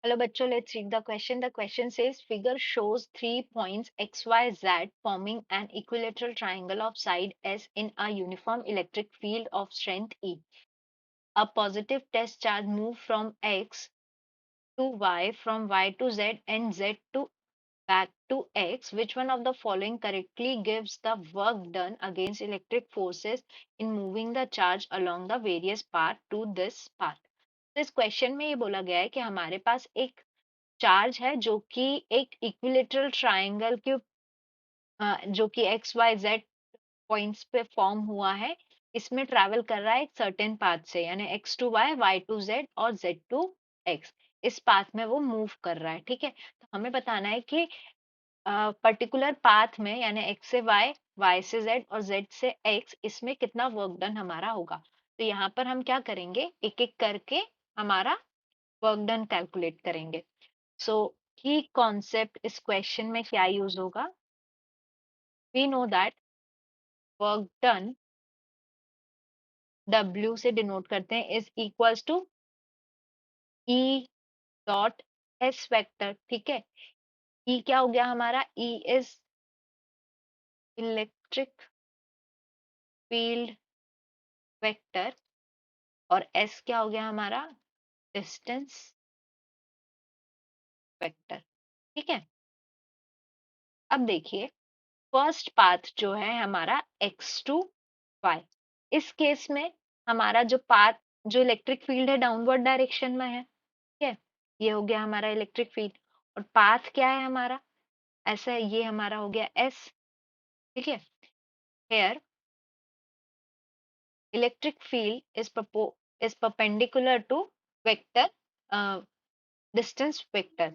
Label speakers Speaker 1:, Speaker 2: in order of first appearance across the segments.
Speaker 1: Hello bachcho, let's read the question. The question says figure shows 3 points x, y, z forming an equilateral triangle of side S in a uniform electric field of strength E. A positive test charge moved from x to y, from y to z and z to back to x. Which one of the following correctly gives the work done against electric forces in moving the charge along the various path to this path? तो इस question में ये बोला गया है कि हमारे पास एक चार्ज है जो कि एक इक्विलेटरल ट्रायंगल के जो कि एक्स वाई जेड पॉइंट्स पे फॉर्म हुआ है, इसमें ट्रैवल कर रहा है एक सर्टेन पाथ से, यानी X to Y, Y to Z और जेड टू एक्स। इस पाथ में वो मूव कर रहा है। ठीक है, तो हमें बताना है कि पर्टिकुलर पाथ में, यानी एक्स से वाई, वाई से जेड और जेड से एक्स, इसमें कितना वर्क डन हमारा होगा। तो यहाँ पर हम क्या करेंगे, एक एक करके हमारा वर्क डन कैलकुलेट करेंगे। सो की कॉन्सेप्ट इस क्वेश्चन में क्या यूज होगा, we know that work done W से डिनोट करते हैं, is equals to E dot S vector. ठीक है, E क्या हो गया हमारा, E is electric field vector और S क्या हो गया हमारा, डिस्टेंस वेक्टर। ठीक है, अब देखिए फर्स्ट पाथ जो है हमारा x टू y, इस केस में हमारा जो पाथ, जो इलेक्ट्रिक फील्ड है डाउनवर्ड डायरेक्शन में है। ठीक है, ये हो गया हमारा इलेक्ट्रिक फील्ड, और पाथ क्या है हमारा, ऐसा है, ये हमारा हो गया s। ठीक है, here electric field is perpendicular to vector distance vector,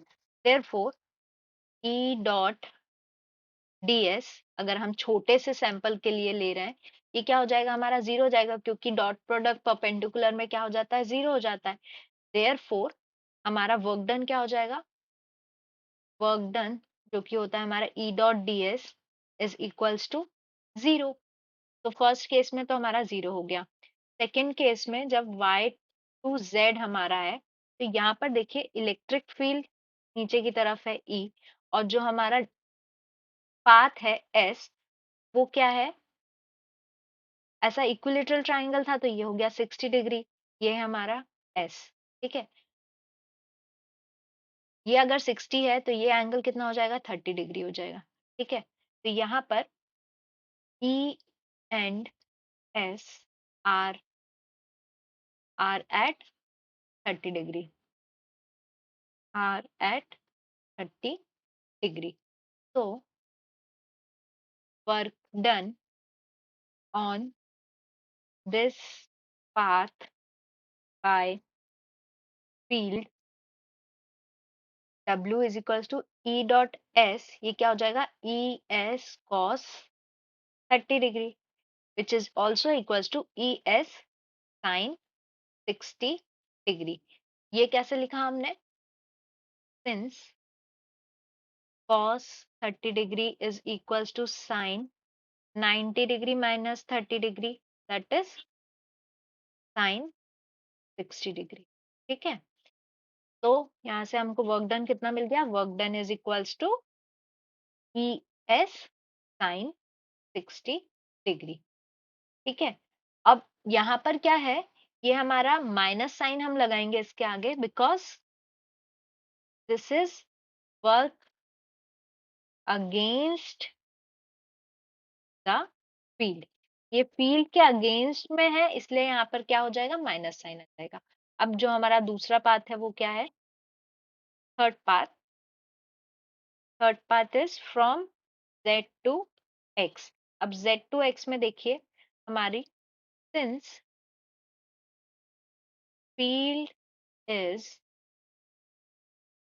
Speaker 1: therefore E dot ds, अगर हम छोटे से सैंपल के लिए ले रहे हैं, ये क्या हो जाएगा हमारा, जीरो हो जाएगा, क्योंकि डॉट प्रोडक्ट परपेंडिकुलर में क्या हो जाता है, जीरो हो जाता है। देयरफॉर हमारा वर्क डन क्या हो जाएगा, वर्क डन जो कि होता है हमारा E dot ds is equals to zero. तो फर्स्ट केस में तो हमारा जीरो हो गया। सेकेंड केस में जब y टू z हमारा है, तो यहाँ पर देखिए इलेक्ट्रिक फील्ड नीचे की तरफ है E, और जो हमारा पाथ है S, वो क्या है, ऐसा इक्विलेटरल ट्राइंगल था तो ये हो गया 60 डिग्री, ये है हमारा S। ठीक है, ये अगर 60 है तो ये एंगल कितना हो जाएगा, 30 डिग्री हो जाएगा। ठीक है, तो यहाँ पर E and S are are at 30 degree, are at 30 degree. तो work done on this path by field W is equals to E dot S, ये क्या हो जाएगा, E S cos 30 degree, which is also equals to ES sin 60 degree. ये कैसे लिखा हमने, since cos 30 degree is equals to sin 90 degree minus 30 degree, that is sin 60 डिग्री। ठीक है, तो यहाँ से हमको वर्क डन कितना मिल गया, work done is equals to ES sin 60 डिग्री। ठीक है, अब यहाँ पर क्या है, ये हमारा माइनस साइन हम लगाएंगे इसके आगे, because this is work against the field, ये फील्ड के अगेंस्ट में है, इसलिए यहाँ पर क्या हो जाएगा, माइनस साइन आ जाएगा। अब जो हमारा दूसरा पाथ है वो क्या है, third path, third path is from z to x। अब z टू x में देखिए हमारी, सिंस फील्ड इज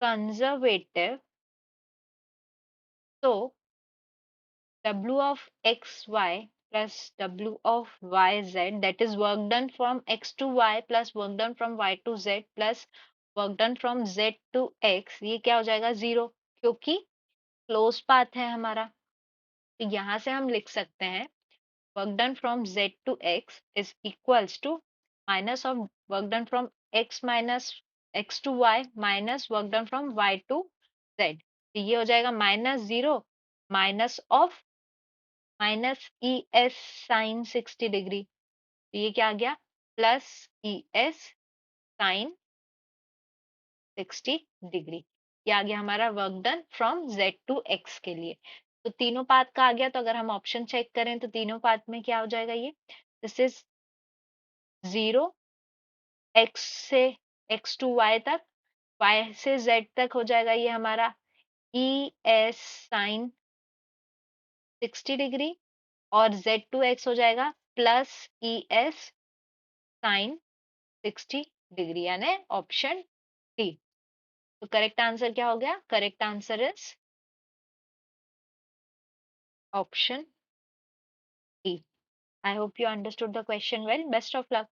Speaker 1: कंजर्वेटिव, तो W of xy plus W of yz, that is work done from x to y plus work done from y to z plus work done from z to x, ये क्या हो जाएगा, zero, क्योंकि close path है हमारा। तो यहाँ से हम लिख सकते हैं work done from z to x is equals to minus of work done from x minus X to Y minus work done from Y to Z, तो ये हो जाएगा -0 minus of minus E S sine 60 degree, तो ये क्या आ गया plus E S sine 60 degree. ये आ गया हमारा work done from Z to X के लिए। तो तीनों पाथ का आ गया, तो अगर हम ऑप्शन चेक करें तो तीनों पाथ में क्या हो जाएगा, ये दिस इज 0 एक्स से एक्स टू वाई तक, वाई से जेड तक हो जाएगा ये हमारा ई एस साइन 60 डिग्री, और जेड टू एक्स हो जाएगा plus E S sine 60 degree, यानी ऑप्शन डी। तो करेक्ट आंसर क्या हो गया, correct answer is option D. I hope you understood the question well. Best of luck.